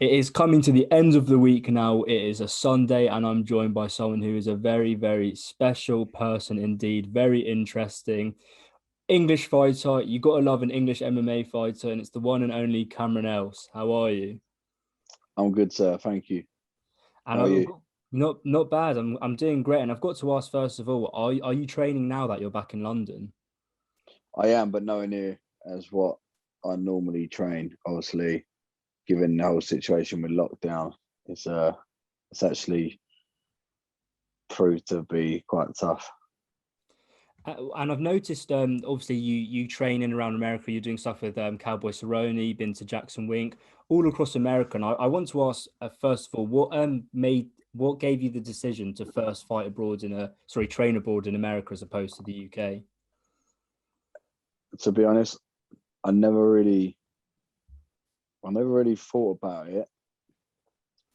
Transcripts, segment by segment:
It is coming to the end of the week now. It is a Sunday, and I'm joined by someone who is a very, very special person indeed. Very interesting English fighter. You got to love an English MMA fighter, and it's the one and only Cameron Else. How are you? I'm good, sir. Thank you. And How are I've you? got not bad. I'm doing great, and I've got to ask first of all, are you training now that you're back in London? I am, but nowhere near as what I normally train. Obviously, given the whole situation with lockdown, it's actually proved to be quite tough. And I've noticed, obviously, you train in around America. You're doing stuff with Cowboy Cerrone, been to Jackson Wink, all across America. And I want to ask, first of all, what gave you the decision to first fight abroad train abroad in America as opposed to the UK? To be honest, I never really, I never really thought about it.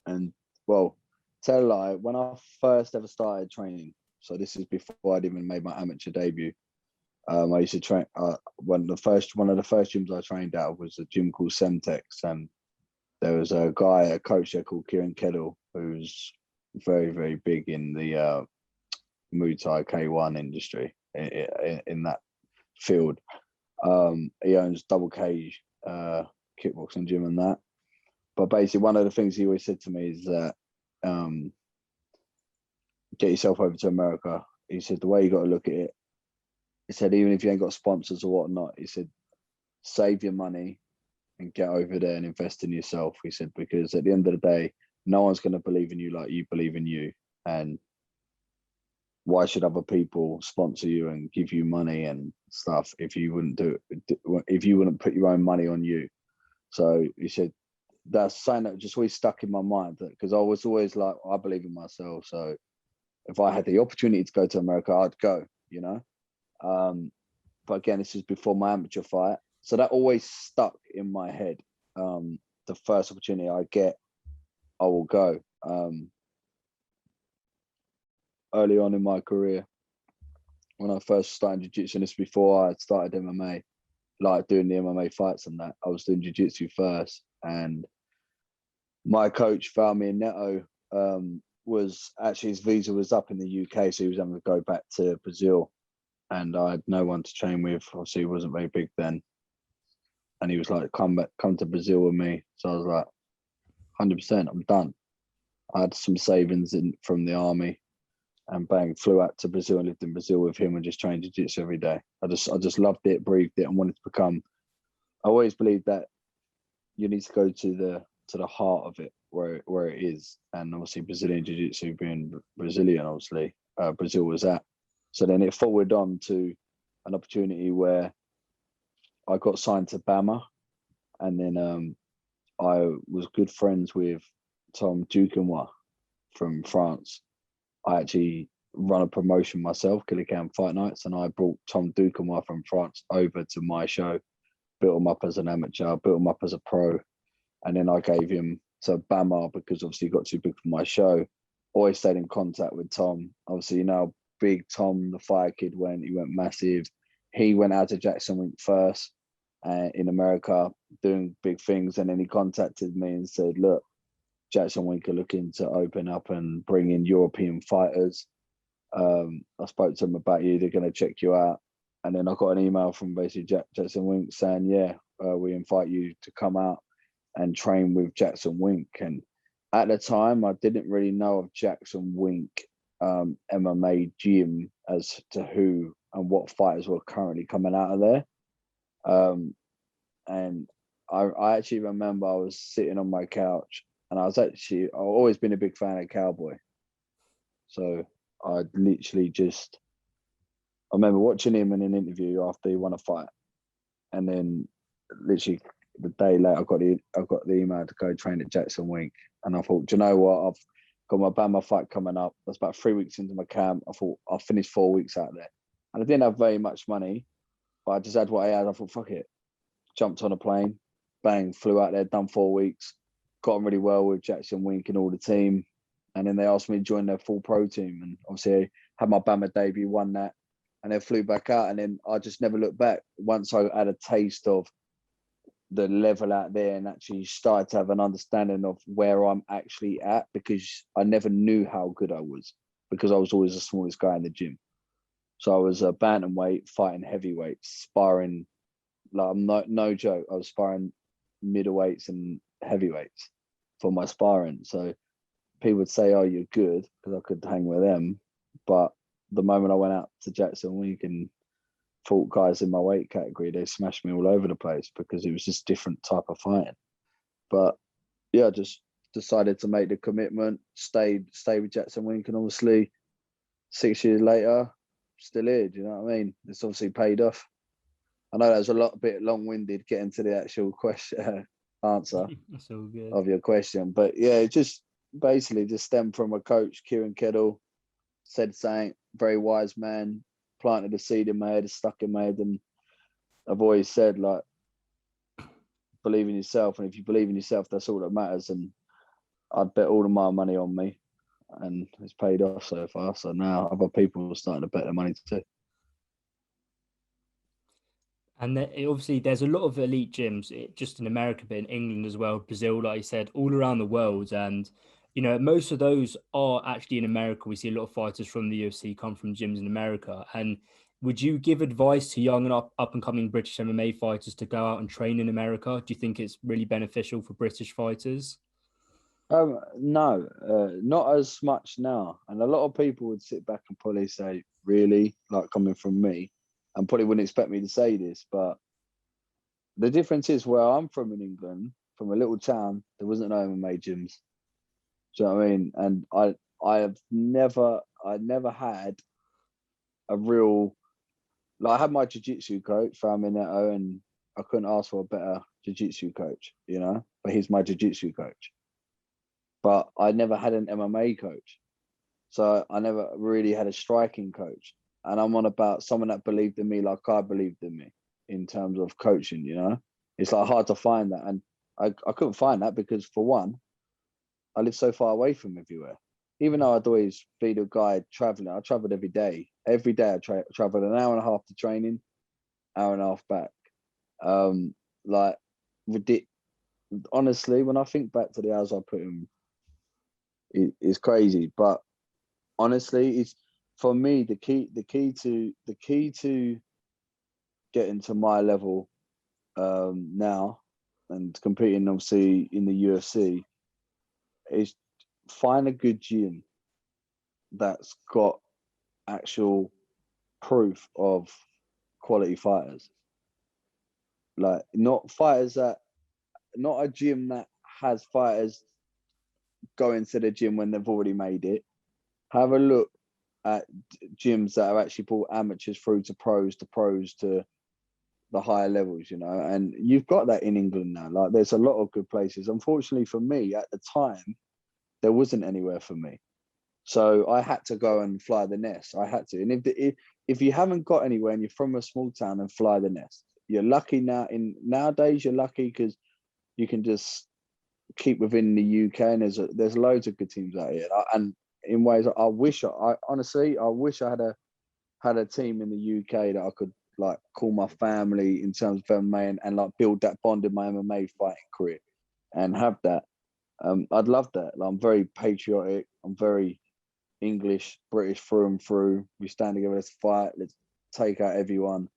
And well, tell a lie, when I first ever started training, so this is before I'd even made my amateur debut. I used to train. One of the first gyms I trained out of was a gym called Semtex, and there was a coach there called Kieran Kettle, who's very, very big in the Muay Thai K1 industry in that field. He owns Double Cage kickboxing gym and that. But basically, one of the things he always said to me is that um, get yourself over to America. He said the way you got to look at it. He said even if you ain't got sponsors or whatnot, he said save your money and get over there and invest in yourself. He said because at the end of the day, no one's going to believe in you like you believe in you, and why should other people sponsor you and give you money and stuff if you wouldn't if you wouldn't put your own money on you? So he said that's something that just always stuck in my mind because I was always like I believe in myself. So if I had the opportunity to go to America, I'd go. You know, but again, this is before my amateur fight, so that always stuck in my head. The first opportunity I get, I will go. Early on in my career, when I first started jiu-jitsu, and this before I started MMA, like doing the MMA fights and that, I was doing jiu-jitsu first. And my coach found me in Neto, was actually his visa was up in the UK, so he was having to go back to Brazil. And I had no one to train with. Obviously, he wasn't very big then. And he was like, come to Brazil with me. So I was like, 100%, I'm done. I had some savings from the army and bang, flew out to Brazil and lived in Brazil with him and just trained jiu-jitsu every day. I just loved it, breathed it, and wanted to become. I always believed that you need to go to the heart of it, where it is, and obviously Brazilian jiu-jitsu being Brazilian, obviously Brazil was at. So then it forwarded on to an opportunity where I got signed to Bama, and then I was good friends with Tom Duquesnoy from France. I actually run a promotion myself, Killer Cam Fight Nights, and I brought Tom Duquesnoy from France over to my show, built him up as an amateur, built him up as a pro, and then I gave him to Bama because obviously he got too big for my show. Always stayed in contact with Tom. Obviously, you know, big Tom, the Fire Kid went. He went massive. He went out to Jackson Wink first in America, doing big things, and then he contacted me and said, "Look, Jackson Wink are looking to open up and bring in European fighters. I spoke to them about you. They're going to check you out." And then I got an email from basically Jackson Wink saying, "Yeah, we invite you to come out and train with Jackson Wink." And at the time, I didn't really know of Jackson Wink MMA gym as to who and what fighters were currently coming out of there. And I actually remember I was sitting on my couch, and I've always been a big fan of Cowboy. So I literally just, I remember watching him in an interview after he won a fight. And then literally the day later, I got the email to go train at Jackson Wink. And I thought, do you know what? I've got my Bama fight coming up. That's about 3 weeks into my camp. I thought I'll finish 4 weeks out there. And I didn't have very much money, but I just had what I had. I thought, fuck it. Jumped on a plane, bang, flew out there, done 4 weeks, got on really well with Jackson Wink and all the team. And then they asked me to join their full pro team. And obviously I had my Bama debut, won that, and then flew back out. And then I just never looked back. Once I had a taste of the level out there and actually started to have an understanding of where I'm actually at, because I never knew how good I was, because I was always the smallest guy in the gym. So I was a bantamweight fighting heavyweights, sparring, like I'm no joke. I was sparring middleweights and heavyweights for my sparring. So people would say, "Oh, you're good," because I could hang with them. But the moment I went out to Jackson Week and fought guys in my weight category, they smashed me all over the place, because it was just different type of fighting. But yeah, I just decided to make the commitment, stayed with Jackson Wink, and obviously 6 years later, still here. Do you know what I mean? It's obviously paid off. I know that was a bit long-winded getting to the actual question answer That's all good. of your question, but yeah, it just basically just stemmed from a coach, Kieran Kettle, said something, very wise man, planted a seed in my head, stuck in my head, and I've always said, like, believe in yourself, and if you believe in yourself, that's all that matters. And I'd bet all of my money on me, and it's paid off so far. So now other people are starting to bet their money too. And obviously, there's a lot of elite gyms, just in America, but in England as well, Brazil, like you said, all around the world. And, most of those are actually in America. We see a lot of fighters from the UFC come from gyms in America. And would you give advice to young and up and coming British MMA fighters to go out and train in America? Do you think it's really beneficial for British fighters? No, not as much now. And a lot of people would sit back and probably say, really, like coming from me, and probably wouldn't expect me to say this, but the difference is where I'm from in England, from a little town, there wasn't no MMA gyms. Do you know what I mean? And I never had a real, like, I had my jiu-jitsu coach, Fami Neto, and I couldn't ask for a better jiu-jitsu coach, but he's my jiu-jitsu coach. But I never had an MMA coach. So I never really had a striking coach. And I'm on about someone that believed in me like I believed in me in terms of coaching. It's like hard to find that. And I couldn't find that because, for one, I live so far away from everywhere. Even though I'd always be the guy traveling, I traveled every day. Every day I traveled an hour and a half to training, hour and a half back. Like, ridiculous. Honestly, when I think back to the hours I put in, it's crazy. But honestly, it's, for me, the key to getting to my level now, and competing obviously in the UFC, is find a good gym that's got actual proof of quality fighters. Like, not a gym that has fighters going to the gym when they've already made it. Have a look at gyms that are actually brought amateurs through to pros to the higher levels, and you've got that in England now. Like, there's a lot of good places. Unfortunately for me, at the time, there wasn't anywhere for me. So I had to go and fly the nest. I had to. And if you haven't got anywhere and you're from a small town, and fly the nest. You're lucky now. Nowadays, you're lucky because you can just keep within the UK, and there's loads of good teams out here. And in ways, I wish I wish I had a team in the UK that I could, like, call my family in terms of MMA, and like build that bond in my MMA fighting career, and have that. I'd love that. Like, I'm very patriotic. I'm very English, British through and through. We stand together. Let's fight. Let's take out everyone.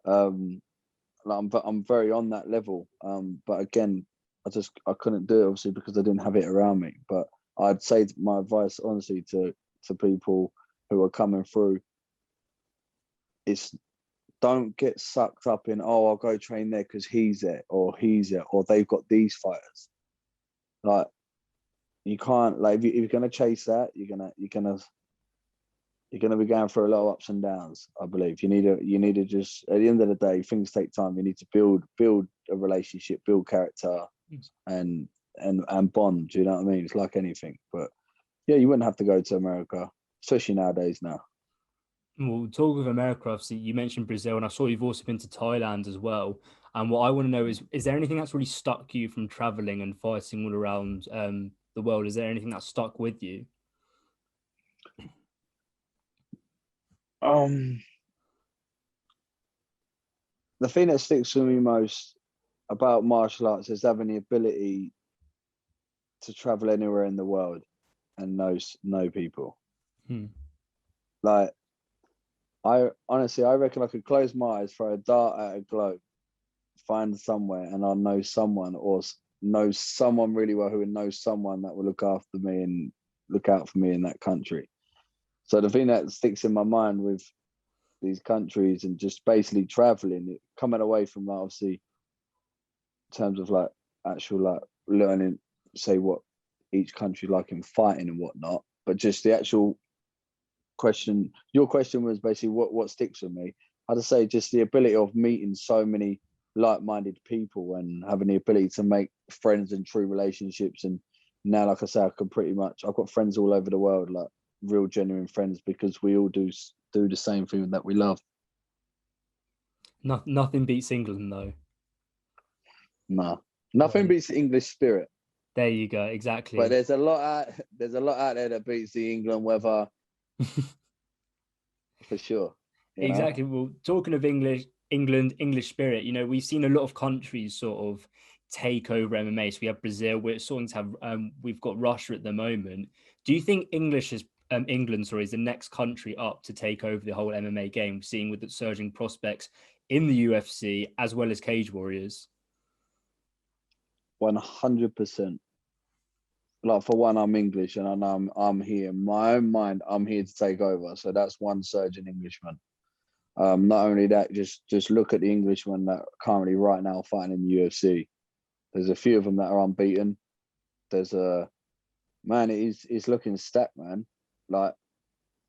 Like, I'm very on that level. But again, I couldn't do it, obviously, because I didn't have it around me. But I'd say my advice, honestly, to people who are coming through, is don't get sucked up in, oh, I'll go train there because he's there, or they've got these fighters. Like, you can't, like, if you're gonna chase that, you're gonna be going through a lot of ups and downs. I believe you need to just, at the end of the day, things take time. You need to build a relationship, build character, and bond. Do you know what I mean? It's like anything. But yeah, you wouldn't have to go to America, especially nowadays now. Well, talk of America, obviously, you mentioned Brazil, and I saw you've also been to Thailand as well. And what I want to know is there anything that's really stuck you from traveling and fighting all around the world? Is there anything that stuck with you? The thing that sticks with me most about martial arts is having the ability to travel anywhere in the world and know people. Hmm. Like, I honestly, I reckon I could close my eyes, throw a dart at a globe, find somewhere, and I'll know someone or know someone really well who would know someone that will look after me and look out for me in that country. So the thing that sticks in my mind with these countries and just basically traveling, coming away from that, obviously, in terms of like actual like learning, say what each country like in fighting and whatnot, but just the actual question. Your question was basically what sticks with me. I'd say just the ability of meeting so many like-minded people and having the ability to make friends and true relationships. And now, like I say, I can pretty much, I've got friends all over the world, like real genuine friends, because we all do the same thing that we love. Nothing beats England though. Nah, nothing Right. beats the English spirit. There you go. But Exactly. there's a lot out there that beats the England weather for sure. You know, Exactly. Well, talking of England, English spirit, we've seen a lot of countries sort of take over MMA. So we have Brazil, we're starting to have, we've got Russia at the moment. Do you think England, sorry, is the next country up to take over the whole MMA game, seeing with the surging prospects in the UFC as well as Cage Warriors? 100%. Like for one, I'm English, and I know I'm here. In my own mind, I'm here to take over. So that's one surgeon Englishman. Not only that, just look at the Englishmen that are currently right now fighting in the UFC. There's a few of them that are unbeaten. There's a man. It's looking stacked, man. Like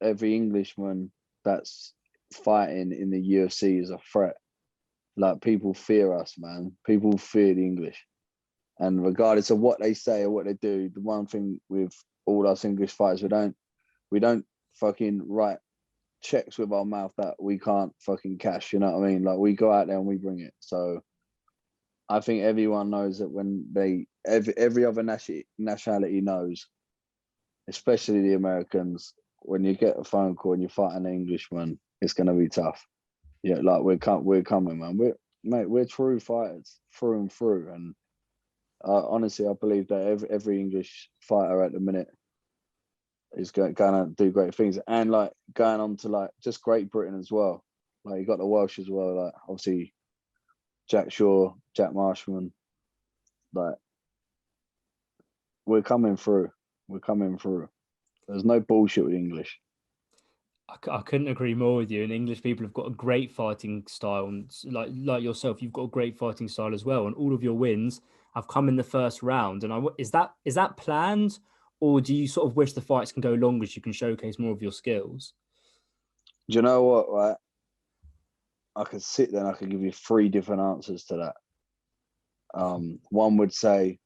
every Englishman that's fighting in the UFC is a threat. Like people fear us, man. People fear the English. And regardless of what they say or what they do, the one thing with all us English fighters, we don't fucking write checks with our mouth that we can't fucking cash. You know what I mean? Like we go out there and we bring it. So I think everyone knows that when every other nationality knows, especially the Americans, when you get a phone call and you fight an Englishman, it's gonna be tough. Yeah, like we're coming, man. We're true fighters through and through, and honestly, I believe that every English fighter at the minute is going to do great things, and like going on to like just Great Britain as well. Like you got the Welsh as well, like obviously Jack Shaw, Jack Marshman. Like we're coming through. We're coming through. There's no bullshit with English. I couldn't agree more with you. And English people have got a great fighting style, and like yourself, you've got a great fighting style as well. And all of your wins have come in the first round. And is that planned, or do you sort of wish the fights can go longer so you can showcase more of your skills? Do you know what? Right, I could sit there and I could give you three different answers to that. One would say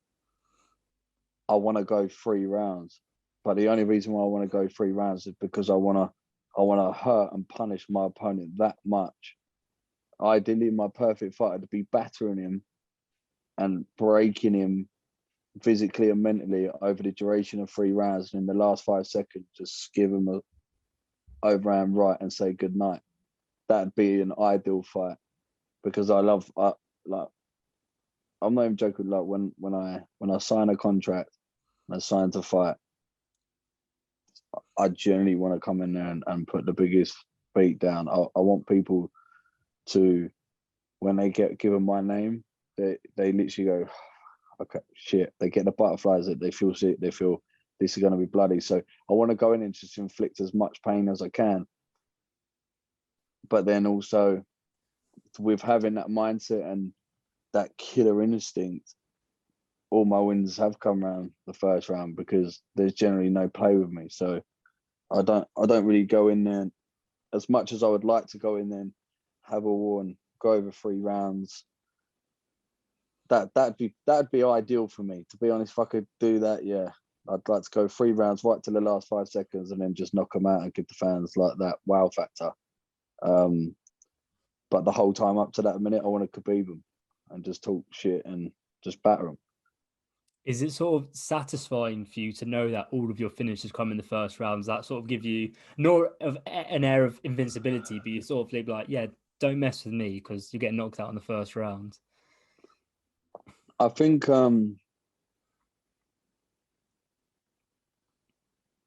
I want to go 3 rounds, but the only reason why I want to go 3 rounds is because I want to hurt and punish my opponent that much. Ideally, my perfect fighter to be battering him and breaking him physically and mentally over the duration of 3 rounds, and in the last 5 seconds, just give him a overhand right and say good night. That'd be an ideal fight because like I'm not even joking. Like when I sign a contract and I sign to fight, I generally want to come in there and put the biggest beat down. I want people to, when they get given my name, they literally go, okay, shit. They get the butterflies. That they feel shit. They feel this is going to be bloody. So I want to go in and just inflict as much pain as I can. But then also with having that mindset and that killer instinct, all my wins have come around the first round because there's generally no play with me. So I don't really go in there as much as I would like to go in there and have a war and go over 3 rounds. That'd be ideal for me. To be honest, if I could do that, yeah. I'd like to go 3 rounds right to the last 5 seconds and then just knock them out and give the fans like that wow factor. Um, but the whole time up to that minute, I want to Khabib them and just talk shit and just batter them. Is it sort of satisfying for you to know that all of your finishes come in the first rounds? That sort of give you not of an air of invincibility, but you sort of live like, yeah, don't mess with me because you get knocked out in the first round. I think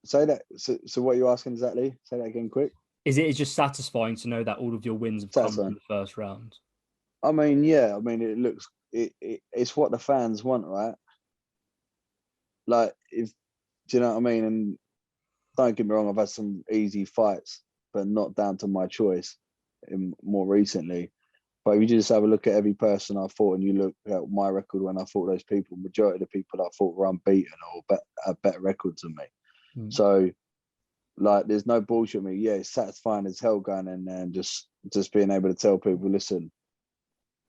say that. So what are you asking exactly? Say that again, quick. Is it just satisfying to know that all of your wins have come from Satisfying. the first round? I mean, yeah. I mean, it's what the fans want, right? Like, if do you know what I mean? And don't get me wrong, I've had some easy fights, but not down to my choice. More recently, but if you just have a look at every person I fought, and you look at my record when I fought those people, majority of the people I fought were unbeaten or have better records than me. Mm. So, like, there's no bullshit with me. Yeah, it's satisfying as hell going in there and just being able to tell people, listen,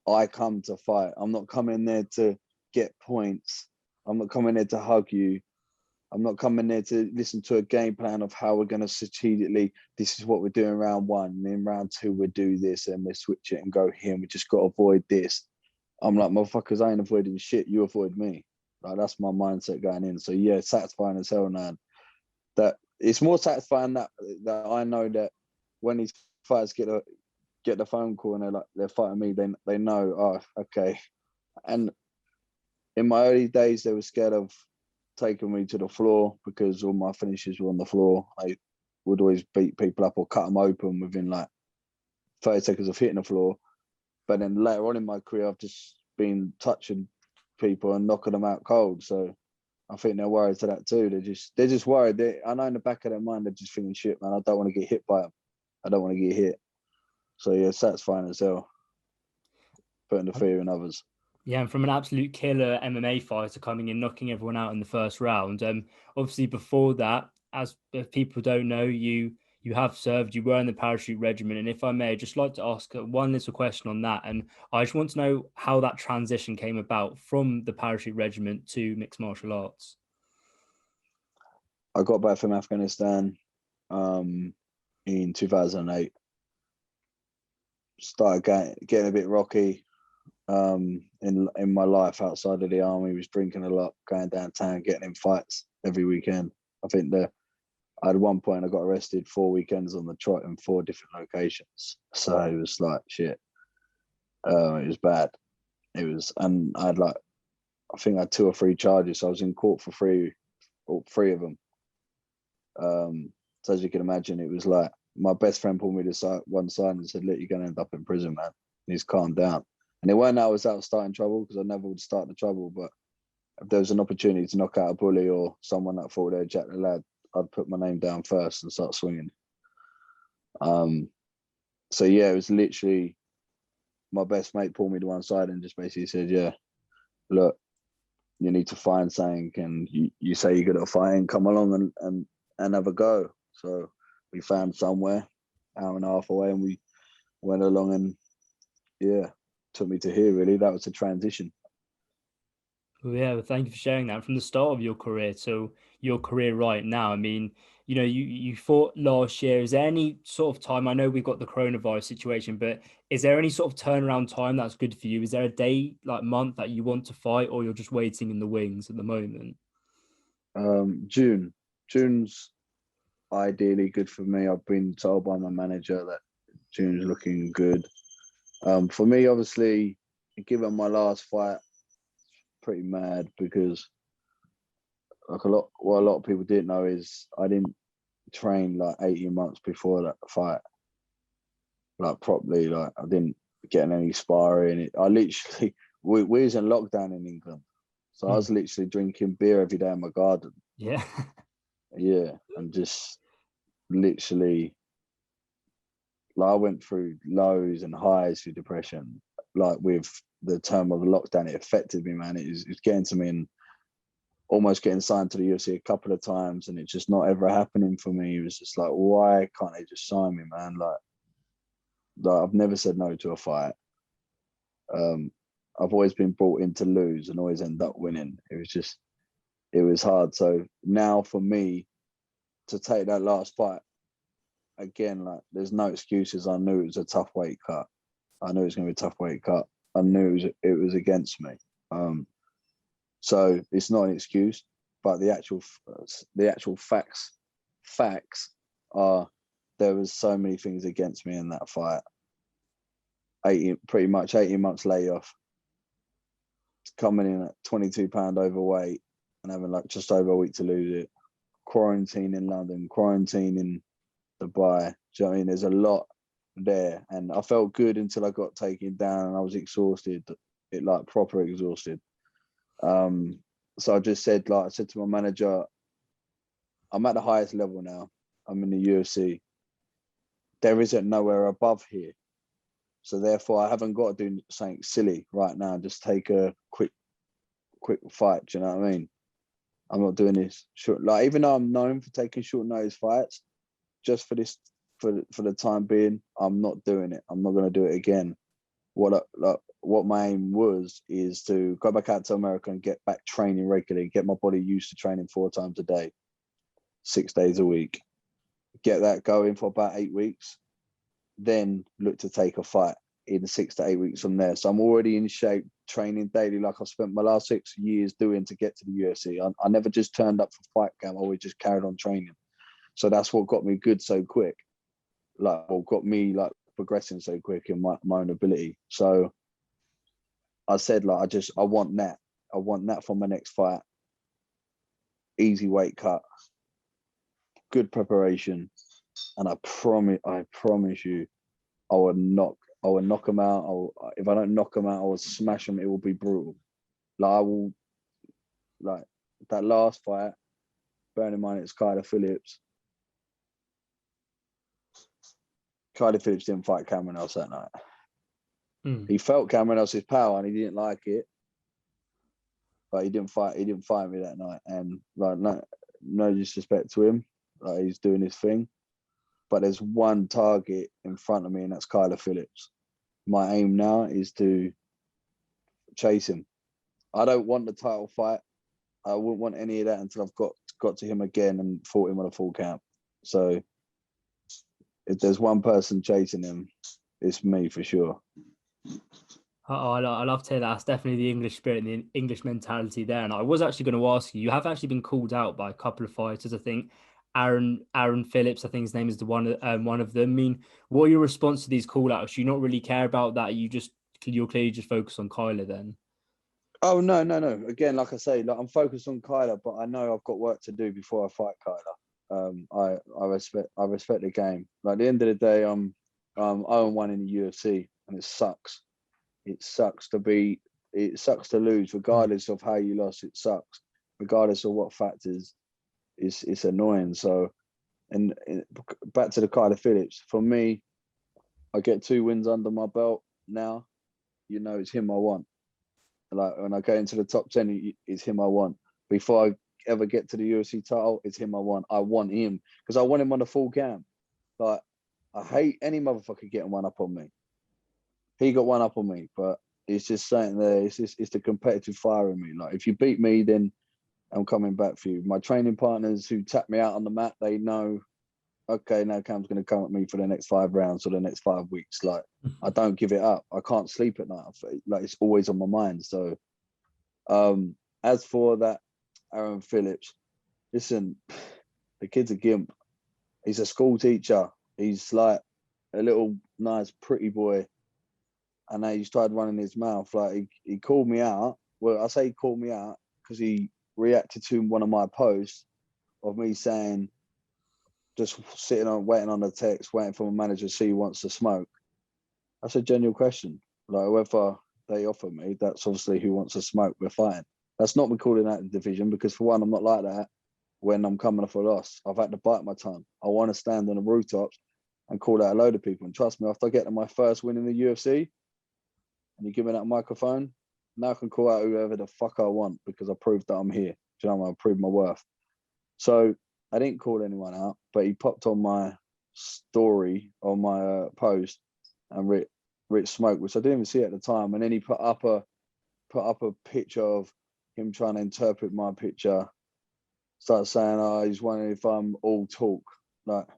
I come to fight. I'm not coming there to get points. I'm not coming there to hug you. I'm not coming there to listen to a game plan of how we're going to strategically, this is what we're doing round one. And in round two, we do this and we switch it and go here. And we just got to avoid this. I'm like, motherfuckers, I ain't avoiding shit. You avoid me. Like, that's my mindset going in. So, yeah, it's satisfying as hell, man. That it's more satisfying that I know that when these fighters get the phone call and they're fighting me, they know, oh, okay. And in my early days, they were scared of taking me to the floor because all my finishes were on the floor. I would always beat people up or cut them open within like 30 seconds of hitting the floor. But then later on in my career, I've just been touching people and knocking them out cold. So I think they're worried to that too. They're just worried. I know in the back of their mind they're just thinking, shit, man, I don't want to get hit by them. I don't want to get hit. So yeah, satisfying as hell. Putting the fear in others. Yeah, and from an absolute killer MMA fighter coming in, knocking everyone out in the first round. Obviously before that, as if people don't know, you have served, you were in the parachute regiment, and if I may, I'd just like to ask one little question on that, and I just want to know how that transition came about from the parachute regiment to mixed martial arts. I got back from Afghanistan in 2008. Started getting a bit rocky in my life outside of the army. Was drinking a lot, going downtown, getting in fights every weekend. I think at one point I got arrested 4 weekends on the trot in 4 different locations. So it was like shit. It was bad. It was, and I think I had 2 or 3 charges. So I was in court for all 3 of them. So as you can imagine, it was like my best friend pulled me to one side and said, "Look, you're gonna end up in prison, man." And he's calmed down. And it weren't that I was out starting trouble, because I never would start the trouble. But if there was an opportunity to knock out a bully or someone that thought they'd jack the lad, I'd put my name down first and start swinging. So yeah, it was literally my best mate pulled me to one side and just basically said, "Yeah, look, you need to find something, and you say you're good at fighting, come along and have a go." So we found somewhere, hour and a half away, and we went along, and yeah, took me to here. Really, that was the transition. Well, yeah, well, thank you for sharing that from the start of your career to your career right now. I mean, you fought last year. Is there any sort of time? I know we've got the coronavirus situation, but is there any sort of turnaround time that's good for you? Is there a day, like month, that you want to fight, or you're just waiting in the wings at the moment? June. June's ideally good for me. I've been told by my manager that June's looking good. For me, obviously, given my last fight, pretty mad because like what a lot of people didn't know is I didn't train like 18 months before that fight, like properly. Like I didn't get any sparring. I literally we was in lockdown in England, so I Hmm. was literally drinking beer every day in my garden. Yeah. Yeah, and just literally, like I went through lows and highs through depression. Like with the term of the lockdown, it affected me, man. It was getting to me, and almost getting signed to the UFC a couple of times, and it's just not ever happening for me. It was just like, why can't they just sign me, man? Like I've never said no to a fight. Um, I've always been brought in to lose and always end up winning. It was hard. So now for me to take that last fight again, like there's no excuses. I knew it was a tough weight cut. I knew it was going to be a tough weight cut. I knew it was against me. So it's not an excuse, but the actual facts are there was so many things against me in that fight. Pretty much 18 months layoff, coming in at 22 pound overweight and having like just over a week to lose it. Quarantine in London, quarantine in Dubai. Do you know what I mean? There's a lot there, and I felt good until I got taken down and I was exhausted, it like proper exhausted. So I just said, like I said to my manager, I'm at the highest level now. I'm in the UFC. There isn't nowhere above here. So therefore I haven't got to do something silly right now. Just take a quick fight. Do you know what I mean? I'm not doing this short, like, even though I'm known for taking short notice fights, just for this, for the time being, I'm not doing it. I'm not going to do it again. What my aim is to go back out to America and get back training regularly, get my body used to training 4 times a day, 6 days a week, get that going for about 8 weeks, then look to take a fight in 6 to 8 weeks from there. So I'm already in shape, training daily, like I've spent my last 6 years doing to get to the UFC. I never just turned up for fight camp. I always just carried on training. So that's what got me good so quick, like, or got me like progressing so quick in my own ability. So I said, like, I want that. I want that for my next fight. Easy weight cut, good preparation, and I promise you, I will knock him out. If I don't knock him out, I will smash him. It will be brutal. Like, I will, like, that last fight, bearing in mind it's Kyler Phillips. Kyler Phillips didn't fight Cameron Else that night. He felt Cameron Else's power and he didn't like it, but he didn't fight me that night. And like, no disrespect to him, like, he's doing his thing. But there's one target in front of me, and that's Kyler Phillips. My aim now is to chase him. I don't want the title fight. I wouldn't want any of that until I've got to him again and fought him on a full count. So if there's one person chasing him, it's me for sure. Oh, I love to hear that. That's definitely the English spirit and the English mentality there. And I was actually going to ask you, you have actually been called out by a couple of fighters. I think Aaron Phillips, I think his name is one of them. I mean, what are your response to these call outs? Do you not really care about that? You're clearly just focused on Kyler then? Oh, no. Again, like I say, like, I'm focused on Kyler, but I know I've got work to do before I fight Kyler. I respect the game. Like, at the end of the day, I'm 0-1 in the UFC, and it sucks. It sucks to lose, regardless of how you lost. It sucks, regardless of what factors. It's annoying. So, and back to the Kyler Phillips. For me, I get 2 wins under my belt now. You know, it's him I want. Like, when I go into the top 10, it's him I want. Before I ever get to the UFC title, it's him I want. I want him because I want him on the full camp. Like, I hate any motherfucker getting one up on me. He got one up on me, but it's just saying there. It's the competitive fire in me. Like, if you beat me, then I'm coming back for you. My training partners who tap me out on the mat, they know, okay, now Cam's going to come at me for the next 5 rounds or the next 5 weeks. Like, I don't give it up. I can't sleep at night. Like, it's always on my mind. So, as for that, Aaron Phillips, listen, the kid's a gimp. He's a school teacher. He's like a little nice, pretty boy. And now he's tried running his mouth. Like, he called me out. Well, I say he called me out because he reacted to one of my posts of me saying, just waiting on the text, waiting for my manager to see who wants to smoke. That's a genuine question. Like, whether they offer me, that's obviously who wants to smoke, we're fighting. That's not me calling out the division, because for one, I'm not like that when I'm coming off a loss. I've had to bite my tongue. I want to stand on the rooftops and call out a load of people. And trust me, after I get to my first win in the UFC, and you give me that microphone, now I can call out whoever the fuck I want, because I proved that I'm here. Do you know what I mean? I proved my worth. So I didn't call anyone out, but he popped on my story, on my post, and Rich Smoke, which I didn't even see at the time. And then he put up a picture of him trying to interpret my picture. Start saying, "Oh, he's wondering if I'm all talk." Like,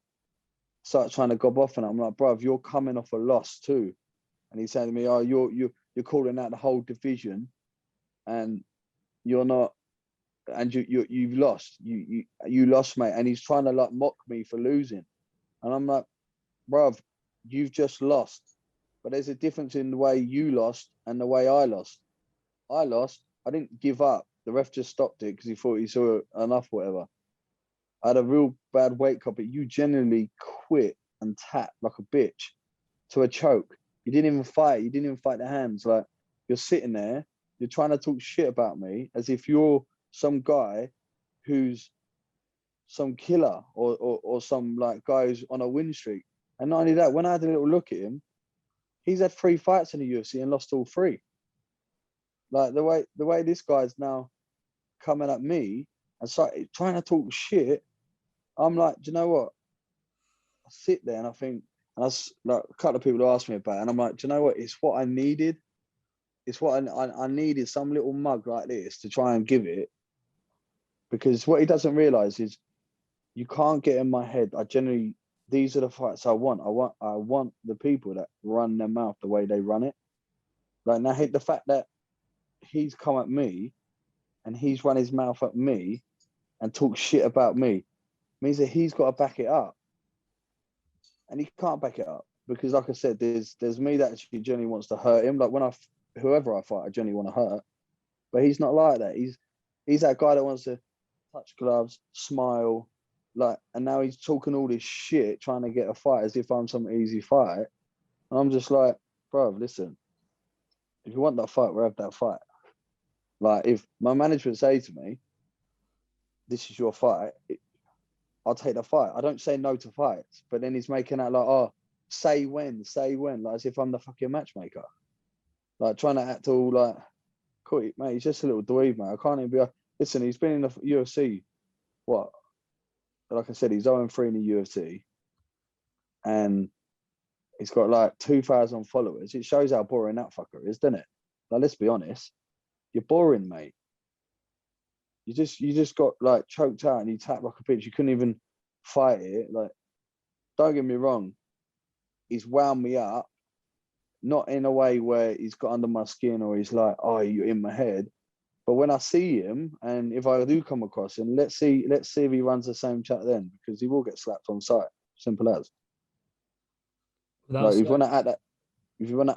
start trying to gob off, and I'm like, "Bruv, you're coming off a loss too." And he's saying to me, "Oh, you're calling out the whole division, and you're not, and you've lost. You lost, mate." And he's trying to like mock me for losing, and I'm like, "Bruv, you've just lost, but there's a difference in the way you lost and the way I lost. I lost. I didn't give up. The ref just stopped it because he thought he saw enough, whatever. I had a real bad weight cut, but you genuinely quit and tapped like a bitch to a choke. You didn't even fight. You didn't even fight the hands. Like, you're sitting there, you're trying to talk shit about me as if you're some guy who's some killer or some like guy who's on a win streak. And not only that, when I had a little look at him, he's had 3 fights in the UFC and lost all 3. Like the way this guy's now coming at me and trying to talk shit, I'm like, do you know what? I sit there and I think, and like a couple of people asked me about it, and I'm like, do you know what? It's what I needed. It's what I needed, some little mug like this to try and give it, because what he doesn't realize is you can't get in my head. These are the fights I want. I want the people that run their mouth the way they run it. Like, now, the fact that he's come at me and he's run his mouth at me and talk shit about me means that he's got to back it up, and he can't back it up because, like I said, there's me that actually genuinely wants to hurt him. Like, whoever I fight, I genuinely want to hurt, but he's not like that. He's that guy that wants to touch gloves, smile, like, and now he's talking all this shit, trying to get a fight as if I'm some easy fight. And I'm just like, bro, listen, if you want that fight, we'll have that fight. Like, if my management say to me, this is your fight, I'll take the fight. I don't say no to fights, but then he's making out like, oh, say when, like as if I'm the fucking matchmaker. Like, trying to act all like, cool, mate, he's just a little dweeb, mate. I can't even be, listen, he's been in the UFC, what? Like I said, he's 0-3 in the UFC, and he's got like 2,000 followers. It shows how boring that fucker is, doesn't it? Like, let's be honest, you're boring, mate. You just got like choked out and you tapped like a bitch. You couldn't even fight it. Like, don't get me wrong, he's wound me up, not in a way where he's got under my skin or he's like, oh, you're in my head. But when I see him, and if I do come across him, let's see if he runs the same chat then, because he will get slapped on sight. Simple as. Like, if you want to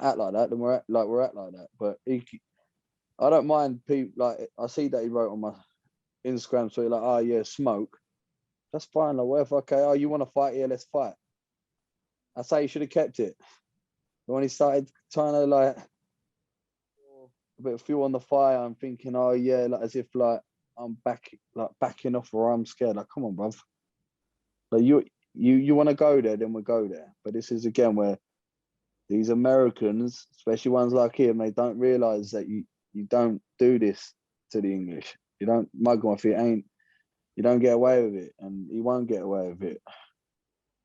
act like that, then we're at like that. But I don't mind people. Like, I see that he wrote on my Instagram story like, oh yeah, smoke. That's fine. Like, whatever. Okay. Oh, you want to fight? Yeah, let's fight. I say you should have kept it. But when he started trying to like a bit of fuel on the fire, I'm thinking, oh yeah, like as if like I'm backing off or I'm scared. Like, come on, bruv. Like, you want to go there, then we'll go there. But this is again where these Americans, especially ones like him, they don't realize that you don't do this to the English. You don't mug them if it ain't. You don't get away with it, and he won't get away with it.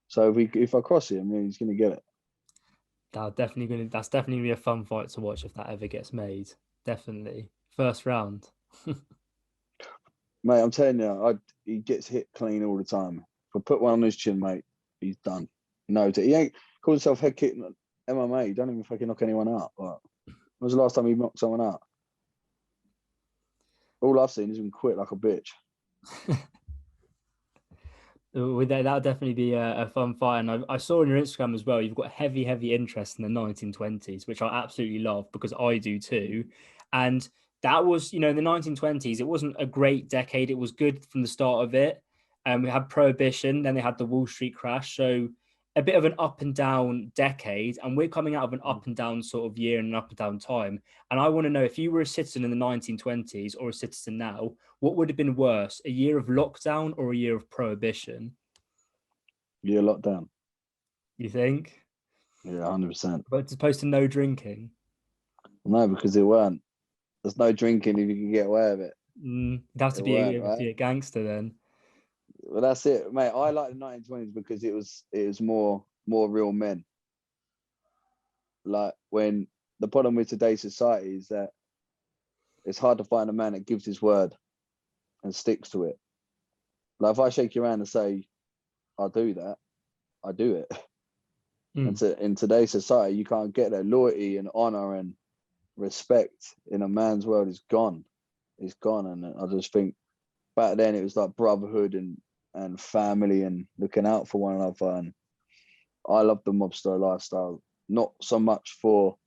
So if I cross him, he's gonna get it. That's definitely gonna be a fun fight to watch if that ever gets made. Definitely. First round. Mate, I'm telling you, he gets hit clean all the time. If I put one on his chin, mate, he's done. No, he ain't called himself head kick MMA. He don't even fucking knock anyone out. Like, when was the last time he knocked someone out? All I've seen is him quit like a bitch. That'll definitely be a fun fight. And I saw on your Instagram as well, you've got heavy interest in the 1920s, which I absolutely love because I do too. And that was, in the 1920s, it wasn't a great decade. It was good from the start of it. We had Prohibition, then they had the Wall Street crash. So a bit of an up and down decade. And we're coming out of an up and down sort of year and an up and down time. And I want to know, if you were a citizen in the 1920s or a citizen now, what would have been worse, a year of lockdown or a year of prohibition? Yeah, lockdown. You think? Yeah, 100%. But as opposed to no drinking? No, because it weren't. There's no drinking if you can get away with it. It'd have to It be weren't, right? a gangster then. Well, that's it, mate. I like the 1920s because it was more real men. Like, when the problem with today's society is that it's hard to find a man that gives his word and sticks to it. Like, if I shake your hand and say I'll do that, I do it. And in today's society, you can't get that. Loyalty and honor and respect in a man's world is gone. It's gone. And I just think back then it was like brotherhood and family and looking out for one another. And I love the mobster lifestyle, not so much for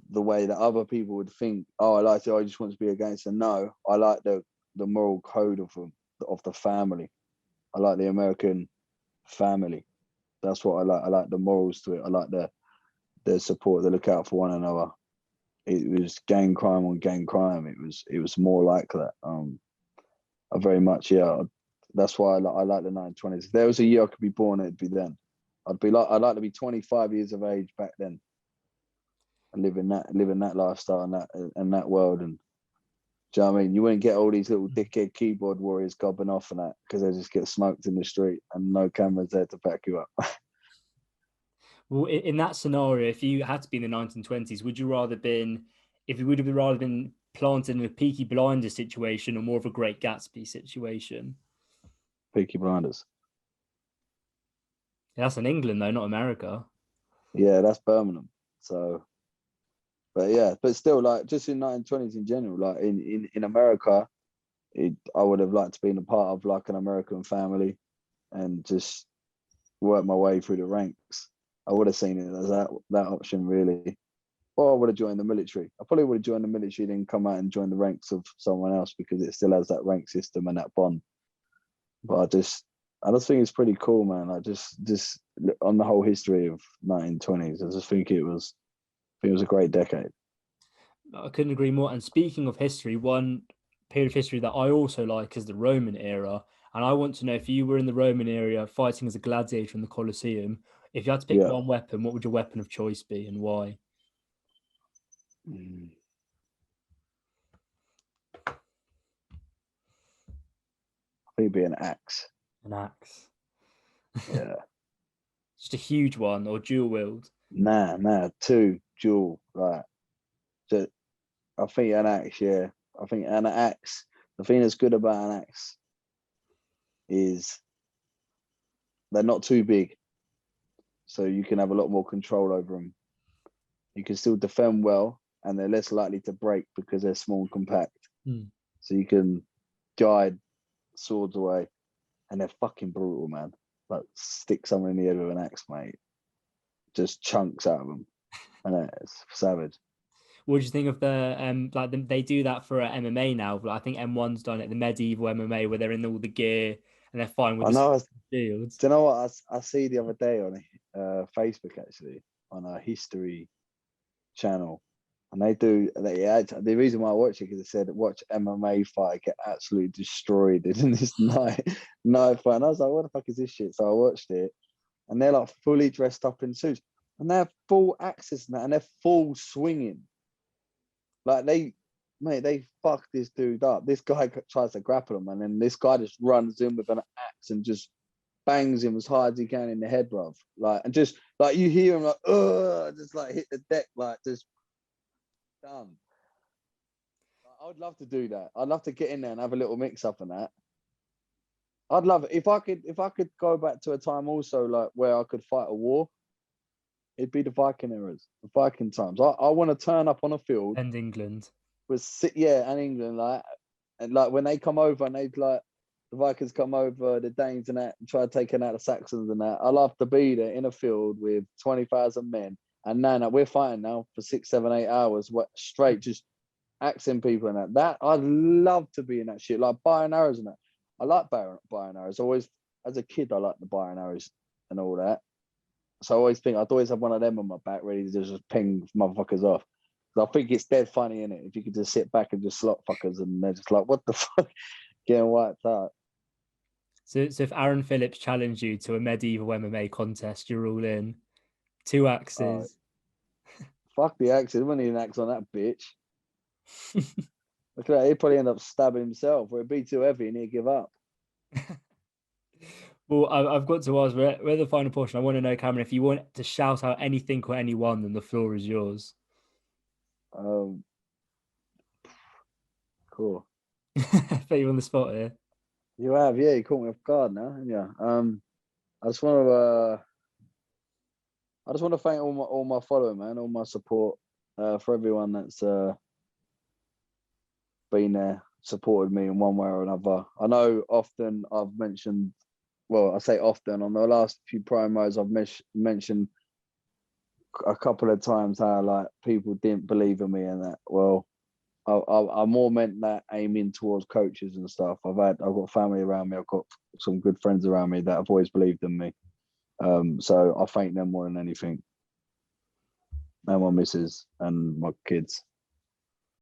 the way that other people would think, oh, I like it, I just want to be a gangster. No, I like the moral code of the family. I like the American family. That's what I like. I like the morals to it. I like the support, the look out for one another. It was gang crime on gang crime. It was more like that. I very much, yeah. That's why I like the 1920s. If there was a year I could be born, it'd be then. I'd like to be 25 years of age back then and living that lifestyle and that world. And do you know what I mean? You wouldn't get all these little dickhead keyboard warriors gobbing off and that because they just get smoked in the street and no cameras there to back you up. Well, in that scenario, if you had to be in the 1920s, would you rather been, if you would have rather been planted in a Peaky Blinders situation or more of a Great Gatsby situation? Peaky Blinders. Yeah, that's in England though, not America. Yeah, that's Birmingham. So, but yeah, but still, like just in 1920s in general, like in America, I would have liked to be a part of like an American family and just work my way through the ranks. I would have seen it as that option really. Or I would have joined the military. I probably would have joined the military, then come out and join the ranks of someone else because it still has that rank system and that bond. But I just think it's pretty cool, man. Like just on the whole history of 1920s, I just think it was a great decade. I couldn't agree more. And speaking of history, one period of history that I also like is the Roman era. And I want to know, if you were in the Roman era fighting as a gladiator in the Colosseum, if you had to pick Yeah. one weapon, what would your weapon of choice be and why? Mm. I think it'd be an axe. An axe. Yeah. Just a huge one or dual wield? Nah, two dual. Right. So I think an axe, yeah. I think an axe. The thing that's good about an axe is they're not too big, so you can have a lot more control over them. You can still defend well, and they're less likely to break because they're small and compact. Hmm. So you can guide swords away, and they're fucking brutal, man. Like stick someone in the head with an axe, mate. Just chunks out of them, and it's savage. What do you think of the they do that for MMA now? Like, I think M1's done it, the medieval MMA, where they're in all the gear and they're fine with I the know. shields. Do you know what I see the other day on Facebook actually on a history channel, and the reason why I watch it because it said watch MMA fight get absolutely destroyed in this night fight. And I was like, what the fuck is this shit? So I watched it, and they're like fully dressed up in suits, and they have full axes and they're full swinging. Like they fuck this dude up. This guy tries to grapple him, and then this guy just runs in with an axe and just bangs him as hard as he can in the head, bruv. Like, and just like you hear him like, just like hit the deck, like just done. I would love to do that. I'd love to get in there and have a little mix up on that. I'd love it if I could go back to a time also like where I could fight a war. It'd be the Viking eras, the Viking times. I want to turn up on a field And England. with yeah, and England like, and like when they come over and they like the Vikings come over, the Danes and that, and try taking out the Saxons and that. I love to be there in a field with 20,000 men, and now we're fighting now for 6, 7, 8 hours, straight, just axing people and that. That I'd love to be in that shit, like bow and arrows and that. I like bow and arrows. Always, as a kid, I liked the bow and arrows and all that. So I always think I'd always have one of them on my back, ready to just ping motherfuckers off. I think it's dead funny, in it, if you could just sit back and just slot fuckers, and they're just like, what the fuck, getting wiped out. So if Aaron Phillips challenged you to a medieval MMA contest, you're all in. 2 axes. Fuck the axe. There wasn't even an axe on that bitch. Look at that. He'd probably end up stabbing himself, or it'd be too heavy and he'd give up. Well, I've got to ask, we're the final portion. I want to know, Cameron, if you want to shout out anything or anyone, then the floor is yours. Cool. Put you on the spot here. You have, yeah. You caught me off guard now, haven't you? I just want to thank all my followers, man, all my support, for everyone that's been there, supported me in one way or another. I know often I've mentioned, well, I say often on the last few promos I've mentioned a couple of times how like people didn't believe in me and that. Well, I more meant that aiming towards coaches and stuff. I've got family around me. I've got some good friends around me that have always believed in me. So I thank them more than anything, and my missus and my kids.